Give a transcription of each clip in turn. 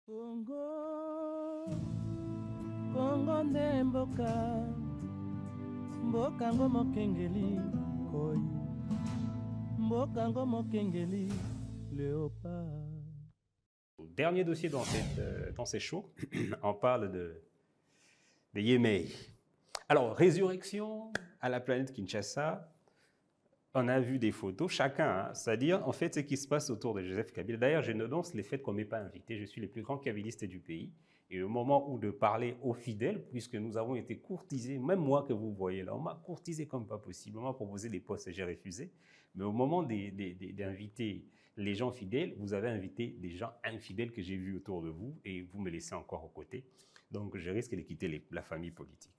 Congo, Congo nde mboka, mboka ngo mokengeli koi, mboka ngo mokengeli léopard. Dernier dossier dans ces shows, on parle de Yémei. Alors, résurrection à la planète Kinshasa, on a vu des photos, chacun, hein, c'est-à-dire, en fait, ce qui se passe autour de Joseph Kabila. D'ailleurs, je dénonce les faits qu'on ne m'ait pas invité. Je suis le plus grand kabiliste du pays. Et au moment où de parler aux fidèles, puisque nous avons été courtisés, même moi que vous voyez là, on m'a courtisé comme pas possible, on m'a proposé des postes et j'ai refusé. Mais au moment d'inviter les gens fidèles, vous avez invité des gens infidèles que j'ai vus autour de vous et vous me laissez encore aux côtés. Donc, je risque de quitter la famille politique.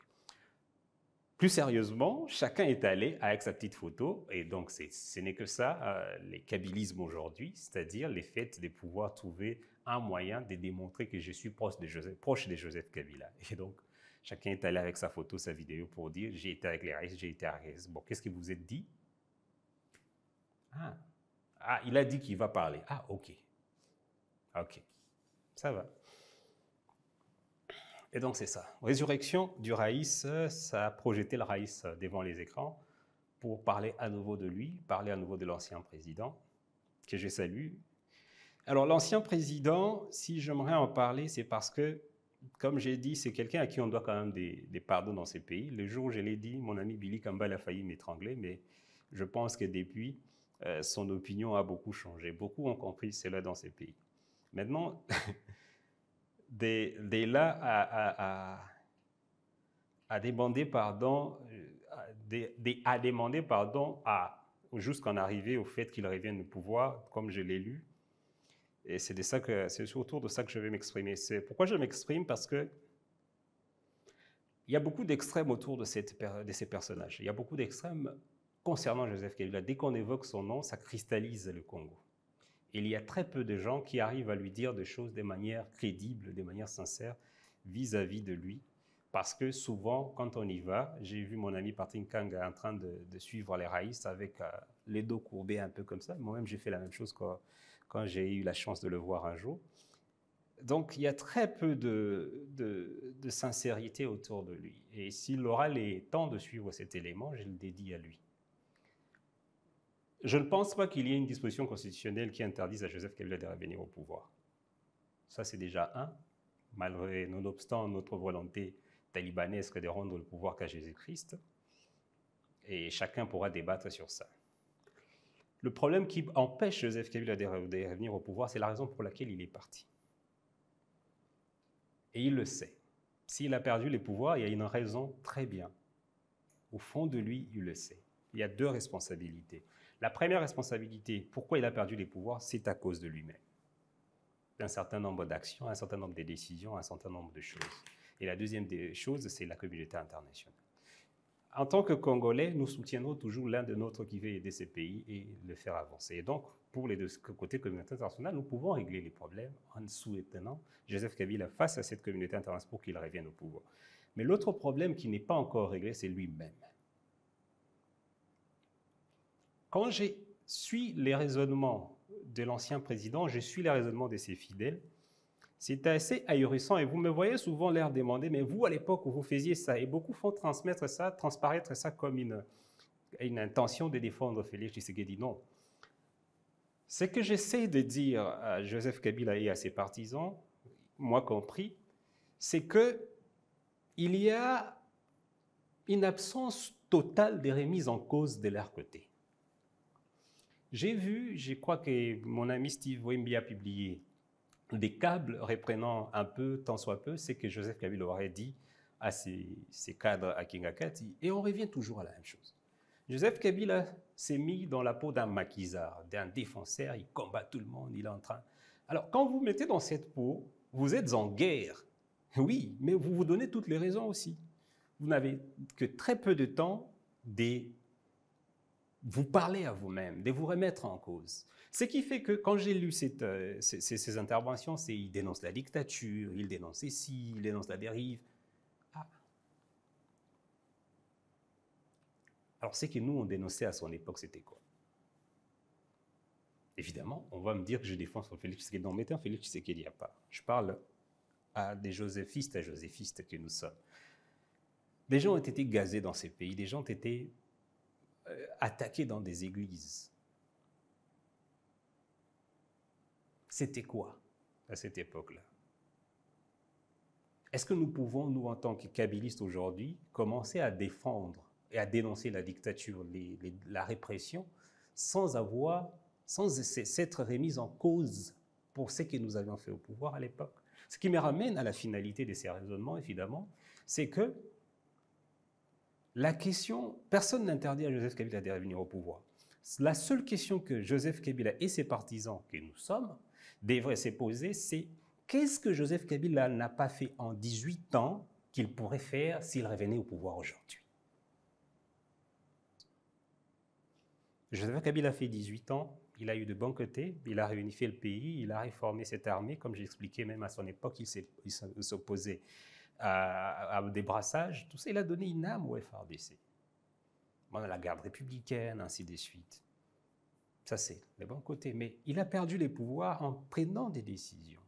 Plus sérieusement, chacun est allé avec sa petite photo, et donc ce n'est que ça, les kabylismes aujourd'hui, c'est-à-dire les faits de pouvoir trouver un moyen de démontrer que je suis proche de Joseph Kabila. Et donc, chacun est allé avec sa photo, sa vidéo pour dire « j'ai été avec les raïs, j'ai été avec les... » Bon, qu'est-ce que vous êtes dit? Ah, il a dit qu'il va parler. Ah, ok. Ok, ça va. Et donc, c'est ça. Résurrection du Raïs, ça a projeté le Raïs devant les écrans pour parler à nouveau de lui, parler à nouveau de l'ancien président, que je salue. Alors, l'ancien président, si j'aimerais en parler, c'est parce que, comme j'ai dit, c'est quelqu'un à qui on doit quand même des pardons dans ces pays. Le jour où je l'ai dit, mon ami Billy Kambal a failli m'étrangler, mais je pense que depuis, son opinion a beaucoup changé. Beaucoup ont compris cela dans ces pays. Maintenant... de là à demander pardon, jusqu'en arriver au fait qu'il revienne au pouvoir, comme je l'ai lu. Et c'est autour de ça que je vais m'exprimer. C'est pourquoi je m'exprime, parce que il y a beaucoup d'extrêmes autour de ces personnages. Il y a beaucoup d'extrêmes concernant Joseph Kabila. Dès qu'on évoque son nom, ça cristallise le Congo. Il y a très peu de gens qui arrivent à lui dire des choses de manière crédible, de manière sincère vis-à-vis de lui. Parce que souvent, quand on y va, j'ai vu mon ami Patrick Kanga en train de suivre les raïs avec les dos courbés un peu comme ça. Moi-même, j'ai fait la même chose quand j'ai eu la chance de le voir un jour. Donc, il y a très peu de sincérité autour de lui. Et s'il aura le temps de suivre cet élément, je le dédie à lui. Je ne pense pas qu'il y ait une disposition constitutionnelle qui interdise à Joseph Kabila de revenir au pouvoir. Ça, c'est déjà un, malgré, nonobstant notre volonté talibanesque de rendre le pouvoir qu'à Jésus-Christ. Et chacun pourra débattre sur ça. Le problème qui empêche Joseph Kabila de revenir au pouvoir, c'est la raison pour laquelle il est parti. Et il le sait. S'il a perdu les pouvoirs, il y a une raison très bien. Au fond de lui, il le sait. Il y a deux responsabilités. La première responsabilité, pourquoi il a perdu les pouvoirs, c'est à cause de lui-même. Un certain nombre d'actions, un certain nombre de décisions, un certain nombre de choses. Et la deuxième des choses, c'est la communauté internationale. En tant que Congolais, nous soutiendrons toujours l'un de nôtres qui veut aider ces pays et le faire avancer. Et donc, pour les deux côtés communauté internationale, nous pouvons régler les problèmes en souhaitant Joseph Kabila face à cette communauté internationale pour qu'il revienne au pouvoir. Mais l'autre problème qui n'est pas encore réglé, c'est lui-même. Quand je suis les raisonnements de l'ancien président, je suis les raisonnements de ses fidèles, c'est assez ahurissant et vous me voyez souvent leur demander, mais vous à l'époque où vous faisiez ça, et beaucoup font transparaître ça comme une intention de défendre Félix Tshisekedi. Non. Ce que j'essaie de dire à Joseph Kabila et à ses partisans, moi compris, c'est qu'il y a une absence totale de remise en cause de leur côté. J'ai vu, je crois que mon ami Steve Wemby a publié des câbles reprenant un peu, tant soit peu, ce que Joseph Kabila aurait dit à ses cadres à Kingakati, et on revient toujours à la même chose. Joseph Kabila s'est mis dans la peau d'un maquisard, d'un défenseur, il combat tout le monde, il est en train... Alors, quand vous mettez dans cette peau, vous êtes en guerre, oui, mais vous vous donnez toutes les raisons aussi. Vous n'avez que très peu de temps de vous parler à vous-même, de vous remettre en cause. Ce qui fait que quand j'ai lu ces interventions, il dénonce la dictature, il dénonce ceci, il dénonce la dérive. Ah. Alors ce que nous on dénonçait à son époque, c'était quoi? Évidemment, on va me dire que je défends son Félix Tshisekedi. Non, mettez un Félix Tshisekedi à part. Je parle à des joséphistes que nous sommes. Des gens ont été gazés dans ces pays, des gens ont été attaqués dans des églises. C'était quoi à cette époque-là? Est-ce que nous pouvons, nous, en tant que kabylistes aujourd'hui, commencer à défendre et à dénoncer la dictature, la répression, sans s'être remis en cause pour ce que nous avions fait au pouvoir à l'époque? Ce qui me ramène à la finalité de ces raisonnements, évidemment, c'est que la question, personne n'interdit à Joseph Kabila de revenir au pouvoir. La seule question que Joseph Kabila et ses partisans, que nous sommes, devraient se poser, c'est qu'est-ce que Joseph Kabila n'a pas fait en 18 ans qu'il pourrait faire s'il revenait au pouvoir aujourd'hui? Joseph Kabila a fait 18 ans, il a eu de bons côtés, il a réunifié le pays, il a réformé cette armée, comme j'expliquais même à son époque, il s'opposait à des brassages, tout ça, il a donné une âme au FRDC. On a la garde républicaine, ainsi de suite. Ça, c'est le bon côté. Mais il a perdu les pouvoirs en prenant des décisions.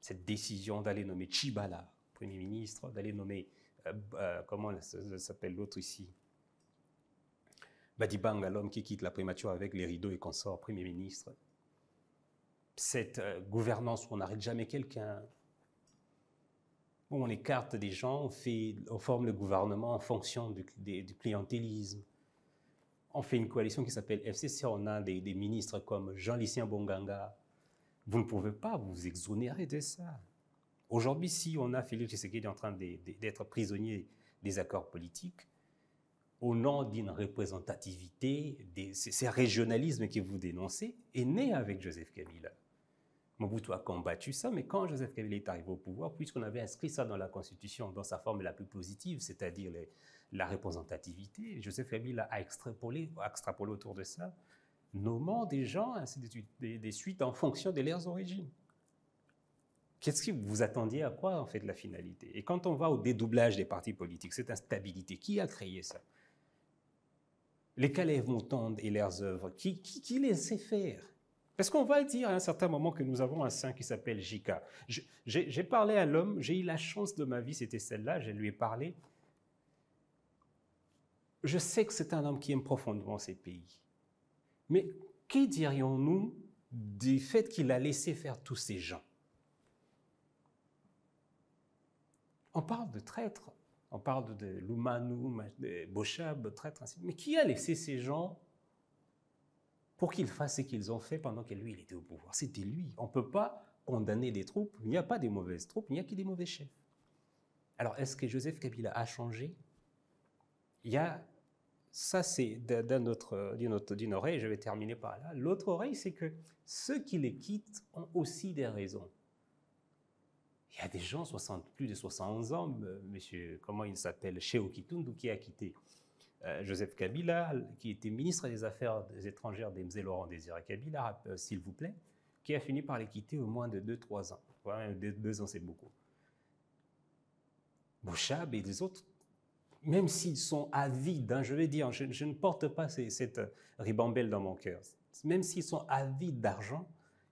Cette décision d'aller nommer Tchibala, Premier ministre, d'aller nommer, comment s'appelle l'autre ici, Badibanga, l'homme qui quitte la primature avec les rideaux et consort, Premier ministre. Cette gouvernance où on n'arrête jamais quelqu'un, où on écarte des gens, on forme le gouvernement en fonction du clientélisme. On fait une coalition qui s'appelle FCC, on a des ministres comme Jean-Lucien Bonganga. Vous ne pouvez pas vous exonérer de ça. Aujourd'hui, si on a Félix Tshisekedi en train d'être prisonnier des accords politiques, au nom d'une représentativité, ces régionalismes que vous dénoncez, est né avec Joseph Kabila. Mobutu a combattu ça, mais quand Joseph Kabila est arrivé au pouvoir, puisqu'on avait inscrit ça dans la Constitution, dans sa forme la plus positive, c'est-à-dire la représentativité, Joseph Kabila a extrapolé autour de ça, nommant des gens, ainsi des suites en fonction de leurs origines. Qu'est-ce que vous attendiez à quoi, en fait, la finalité? Et quand on va au dédoublage des partis politiques, cette instabilité, qui a créé ça? Les Calèves Moutonde et leurs œuvres, qui les sait faire? Parce qu'on va dire à un certain moment que nous avons un saint qui s'appelle Jika. J'ai parlé à l'homme, j'ai eu la chance de ma vie, c'était celle-là, je lui ai parlé. Je sais que c'est un homme qui aime profondément ces pays. Mais que dirions-nous du fait qu'il a laissé faire tous ces gens? On parle de traîtres, on parle de Loumanou, de Bochab, traîtres, ainsi. Mais qui a laissé ces gens pour qu'ils fassent ce qu'ils ont fait pendant que lui, il était au pouvoir? C'était lui. On ne peut pas condamner des troupes. Il n'y a pas de mauvaises troupes, il n'y a que des mauvais chefs. Alors, est-ce que Joseph Kabila a changé? Ça, c'est d'une oreille, je vais terminer par là. L'autre oreille, c'est que ceux qui les quittent ont aussi des raisons. Il y a des gens, plus de 71 ans, monsieur, comment il s'appelle, Cheo Kitundu, qui a quitté Joseph Kabila, qui était ministre des Affaires étrangères d'Emzé Laurent Désiré Kabila, s'il vous plaît, qui a fini par les quitter au moins de 2-3 ans. Ouais, 2 ans, c'est beaucoup. Bochab et les autres, même s'ils sont avides, je vais dire, je ne porte pas cette ribambelle dans mon cœur, même s'ils sont avides d'argent,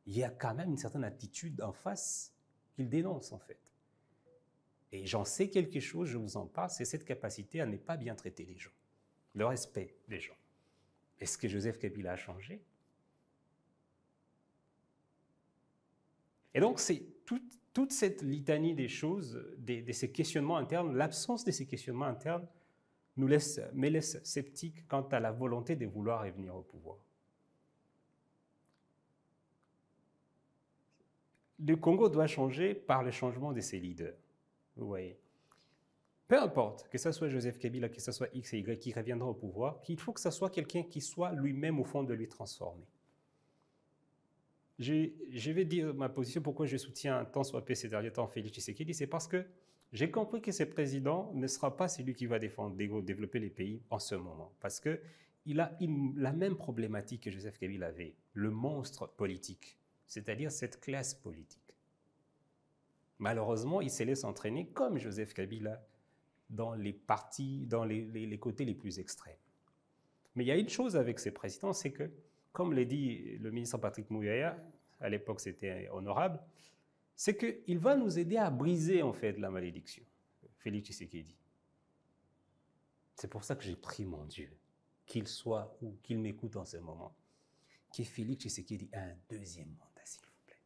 il y a quand même une certaine attitude en face qu'ils dénoncent, en fait. Et j'en sais quelque chose, je vous en parle, c'est cette capacité à ne pas bien traiter les gens, le respect des gens. Est-ce que Joseph Kabila a changé? Et donc, c'est toute cette litanie des choses, de ces questionnements internes, l'absence de ces questionnements internes me laisse sceptiques quant à la volonté de vouloir revenir au pouvoir. Le Congo doit changer par le changement de ses leaders. Vous voyez. Peu importe, que ce soit Joseph Kabila, que ce soit X et Y qui reviendra au pouvoir, qu'il faut que ce soit quelqu'un qui soit lui-même au fond de lui transformé. Je vais dire ma position, pourquoi je soutiens tant soit peu ces derniers temps Félix Tshisekedi, c'est parce que j'ai compris que ce président ne sera pas celui qui va développer les pays en ce moment. Parce qu'il a la même problématique que Joseph Kabila avait, le monstre politique, c'est-à-dire cette classe politique. Malheureusement, il se laisse entraîner comme Joseph Kabila dans les partis, dans les côtés les plus extrêmes. Mais il y a une chose avec ces présidents, c'est que comme l'a dit le ministre Patrick Mouyaya, à l'époque c'était honorable, c'est qu'il va nous aider à briser en fait la malédiction. Félix Tshisekedi. C'est pour ça que j'ai prié mon Dieu, qu'il soit ou qu'il m'écoute en ce moment, que Félix Tshisekedi ait un deuxième mandat, s'il vous plaît.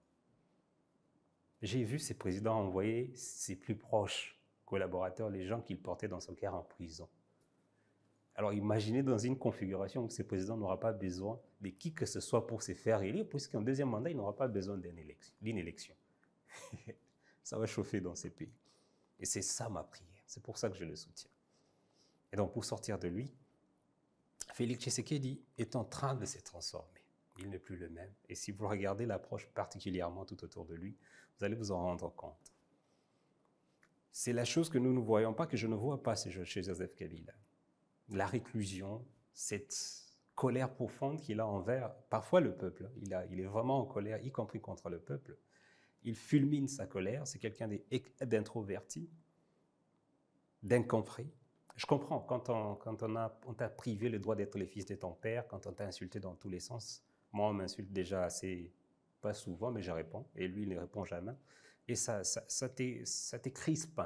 J'ai vu ces présidents envoyer ses plus proches collaborateurs, les gens qu'il portait dans son cœur en prison. Alors imaginez dans une configuration où ce président n'aura pas besoin de qui que ce soit pour se faire élire, puisqu'en deuxième mandat, il n'aura pas besoin d'une élection. Ça va chauffer dans ces pays. Et c'est ça ma prière. C'est pour ça que je le soutiens. Et donc pour sortir de lui, Félix Tshisekedi est en train de se transformer. Il n'est plus le même. Et si vous regardez l'approche particulièrement tout autour de lui, vous allez vous en rendre compte. C'est la chose que nous ne voyons pas, que je ne vois pas chez Joseph Kabila. La réclusion, cette colère profonde qu'il a envers parfois le peuple. Il est vraiment en colère, y compris contre le peuple. Il fulmine sa colère, c'est quelqu'un d'introverti, d'incompris. Je comprends, quand on t'a privé le droit d'être le fils de ton père, quand on t'a insulté dans tous les sens, moi on m'insulte déjà assez, pas souvent, mais je réponds, et lui il ne répond jamais, et ça crispe.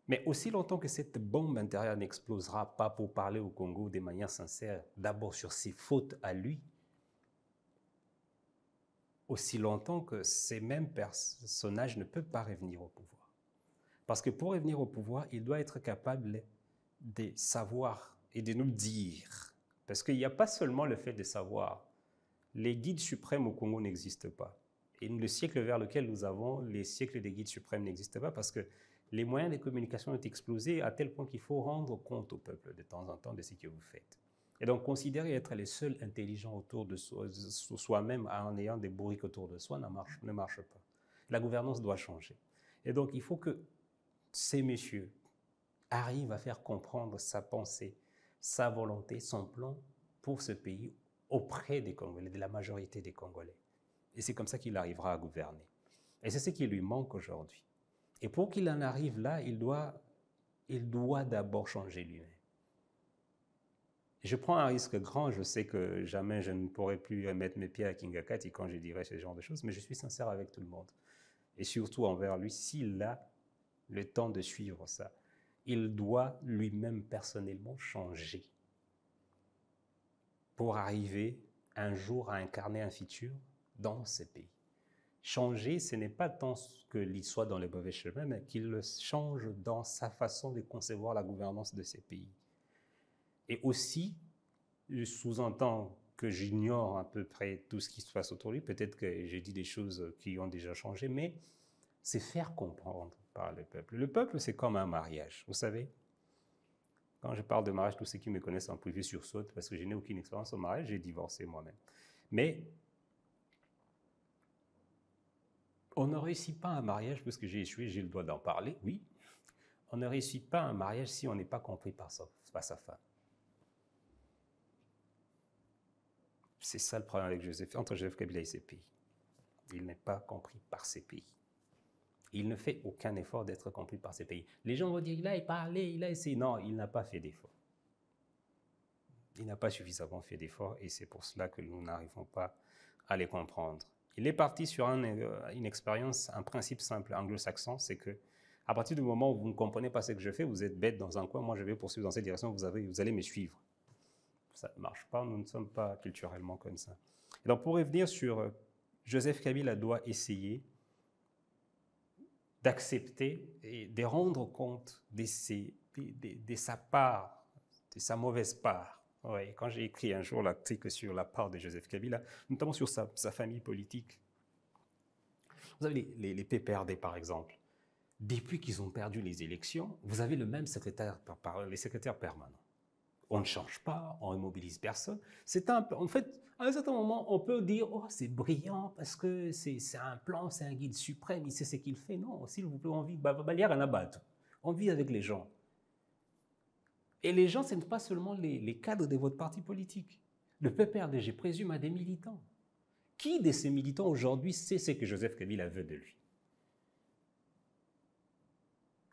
Mais aussi longtemps que cette bombe intérieure n'explosera pas pour parler au Congo de manière sincère, d'abord sur ses fautes à lui, aussi longtemps que ces mêmes personnages ne peuvent pas revenir au pouvoir. Parce que pour revenir au pouvoir, il doit être capable de savoir et de nous dire. Parce qu'il n'y a pas seulement le fait de savoir. Les guides suprêmes au Congo n'existent pas. Et le siècle vers lequel nous avons, les siècles des guides suprêmes n'existent pas parce que les moyens de communication ont explosé à tel point qu'il faut rendre compte au peuple de temps en temps de ce que vous faites. Et donc, considérer être les seuls intelligents autour de soi-même en ayant des bourriques autour de soi ne marche pas. La gouvernance doit changer. Et donc, il faut que ces messieurs arrivent à faire comprendre sa pensée, sa volonté, son plan pour ce pays auprès des Congolais, de la majorité des Congolais. Et c'est comme ça qu'il arrivera à gouverner. Et c'est ce qui lui manque aujourd'hui. Et pour qu'il en arrive là, il doit d'abord changer lui-même. Je prends un risque grand, je sais que jamais je ne pourrai plus mettre mes pieds à Kingakati quand je dirai ce genre de choses, mais je suis sincère avec tout le monde. Et surtout envers lui, s'il a le temps de suivre ça, il doit lui-même personnellement changer pour arriver un jour à incarner un futur dans ce pays. Changer, ce n'est pas tant qu'il soit dans le mauvais chemin, mais qu'il le change dans sa façon de concevoir la gouvernance de ces pays. Et aussi, je sous-entends que j'ignore à peu près tout ce qui se passe autour de lui, peut-être que j'ai dit des choses qui ont déjà changé, mais c'est faire comprendre par le peuple. Le peuple, c'est comme un mariage, vous savez. Quand je parle de mariage, tous ceux qui me connaissent en privé sursautent parce que je n'ai aucune expérience au mariage, j'ai divorcé moi-même. Mais on ne réussit pas un mariage parce que j'ai échoué, j'ai le droit d'en parler, oui. On ne réussit pas un mariage si on n'est pas compris par sa femme. C'est ça le problème avec entre Joseph Kabila et ses pays. Il n'est pas compris par ses pays. Il ne fait aucun effort d'être compris par ses pays. Les gens vont dire, il a parlé, il a essayé. Non, il n'a pas fait d'effort. Il n'a pas suffisamment fait d'effort et c'est pour cela que nous n'arrivons pas à les comprendre. Il est parti sur une expérience, un principe simple anglo-saxon, c'est que à partir du moment où vous ne comprenez pas ce que je fais, vous êtes bête dans un coin, moi je vais poursuivre dans cette direction, vous allez me suivre. Ça ne marche pas, nous ne sommes pas culturellement comme ça. Et donc pour revenir sur Joseph Kabila doit essayer d'accepter et de rendre compte de sa part, de sa mauvaise part. Ouais, quand j'ai écrit un jour l'article sur la part de Joseph Kabila, notamment sur sa famille politique, vous avez les PPRD par exemple. Depuis qu'ils ont perdu les élections, vous avez le même secrétaire, les secrétaires permanents. On ne change pas, on ne mobilise personne. En fait, à un certain moment, on peut dire « Oh, c'est brillant parce que c'est un plan, c'est un guide suprême, il sait ce qu'il fait. » Non, s'il vous plaît, on vit on vit avec les gens. Et les gens, ce n'est pas seulement les cadres de votre parti politique. Le PPRD, je présume, a des militants. Qui de ces militants aujourd'hui sait ce que Joseph Kabila veut de lui?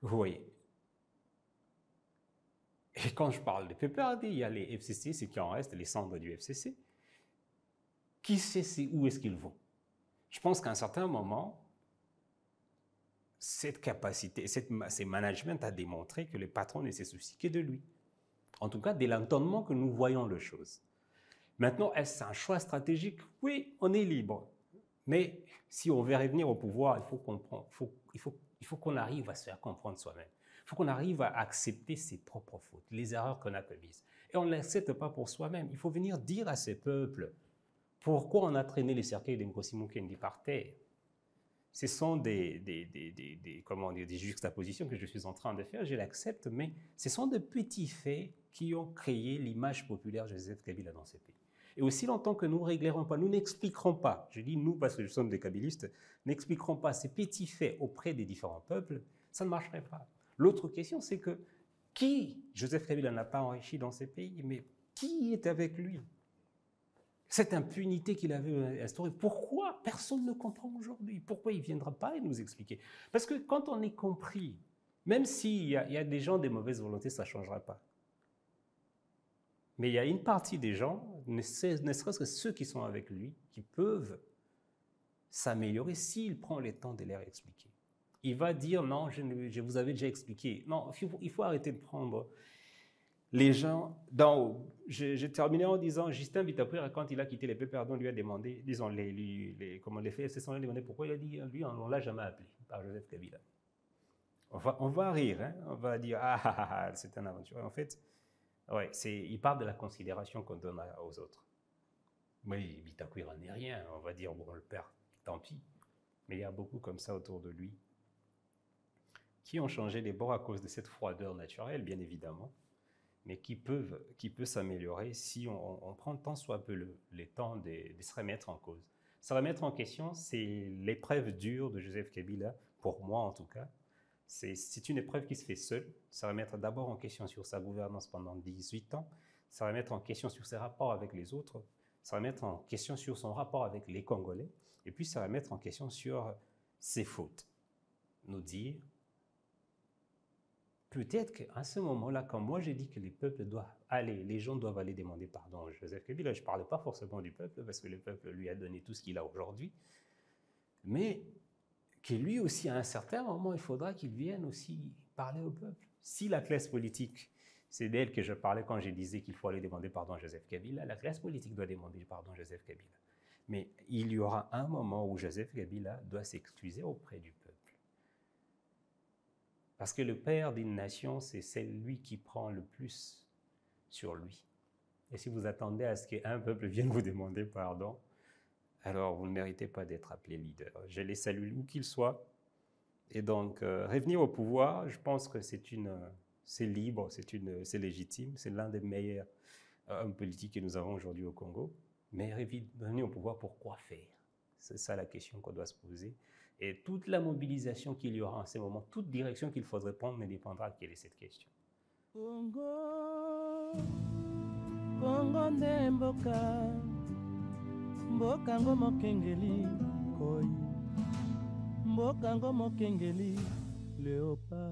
Vous voyez. Et quand je parle de PPRD, il y a les FCC, ce qui en reste, les cendres du FCC. qui sait où est-ce qu'ils vont? Je pense qu'à un certain moment, cette capacité, ce management a démontré que le patron ne se soucie que de lui. En tout cas, dès l'entendement que nous voyons les choses. Maintenant, est-ce un choix stratégique? Oui, on est libre. Mais si on veut revenir au pouvoir, il faut comprendre, il faut qu'on arrive à se faire comprendre soi-même. Il faut qu'on arrive à accepter ses propres fautes, les erreurs qu'on a commises. Et on ne l'accepte pas pour soi-même. Il faut venir dire à ces peuples pourquoi on a traîné les cercueils de Nkosi Mukendi par terre. Ce sont des juxtapositions que je suis en train de faire, je l'accepte, mais ce sont de petits faits qui ont créé l'image populaire de Joseph Kabila dans ce pays. Et aussi longtemps que nous ne réglerons pas, nous n'expliquerons pas, je dis nous parce que nous sommes des kabylistes, n'expliquerons pas ces petits faits auprès des différents peuples, ça ne marcherait pas. L'autre question, c'est que qui Joseph Kabila n'a pas enrichi dans ces pays, mais qui est avec lui? Cette impunité qu'il avait instaurée, pourquoi personne ne comprend aujourd'hui? Pourquoi il ne viendra pas et nous expliquer? Parce que quand on est compris, même s'il y a des gens de mauvaise volonté, ça ne changera pas. Mais il y a une partie des gens, ne serait-ce que ceux qui sont avec lui, qui peuvent s'améliorer s'il prend le temps de leur expliquer. Il va dire, non, je vous avais déjà expliqué. Non, il faut arrêter de prendre les gens d'en haut. J'ai terminé en disant, Justin Bitapuira, quand il a quitté les peuples, on lui a demandé, disons, les FFC sont lui demandé pourquoi, il a dit, lui, on ne l'a jamais appelé par Joseph Kabila. On va rire, hein? On va dire, c'est un aventurier. En fait, ouais, il parle de la considération qu'on donne aux autres. Mais Bitapuira n'est rien, on va dire, bon, le père, tant pis. Mais il y a beaucoup comme ça autour de lui qui ont changé les bords à cause de cette froideur naturelle, bien évidemment, mais qui peut s'améliorer si on prend tant soit peu le temps de se remettre en cause. Se remettre en question, c'est l'épreuve dure de Joseph Kabila, pour moi en tout cas. C'est une épreuve qui se fait seule. Se remettre d'abord en question sur sa gouvernance pendant 18 ans, se remettre en question sur ses rapports avec les autres, se remettre en question sur son rapport avec les Congolais, et puis se remettre en question sur ses fautes. Nous dire, peut-être qu'à ce moment-là, quand moi j'ai dit que les gens doivent aller demander pardon à Joseph Kabila, je ne parle pas forcément du peuple, parce que le peuple lui a donné tout ce qu'il a aujourd'hui, mais que lui aussi, à un certain moment, il faudra qu'il vienne aussi parler au peuple. Si la classe politique, c'est d'elle que je parlais quand je disais qu'il faut aller demander pardon à Joseph Kabila, la classe politique doit demander pardon à Joseph Kabila. Mais il y aura un moment où Joseph Kabila doit s'excuser auprès du peuple. Parce que le père d'une nation, c'est celui qui prend le plus sur lui. Et si vous attendez à ce qu'un peuple vienne vous demander pardon, alors vous ne méritez pas d'être appelé leader. Je les salue où qu'ils soient. Et donc, revenir au pouvoir, je pense que c'est libre, c'est légitime, c'est l'un des meilleurs hommes politiques que nous avons aujourd'hui au Congo. Mais revenir au pouvoir, pourquoi faire? C'est ça la question qu'on doit se poser. Et toute la mobilisation qu'il y aura en ce moment, toute direction qu'il faudrait prendre ne dépendra de quelle est cette question. Congo, Congo ndemboka, mboka ngo mokengeli koi, mboka ngo mokengeli léopard.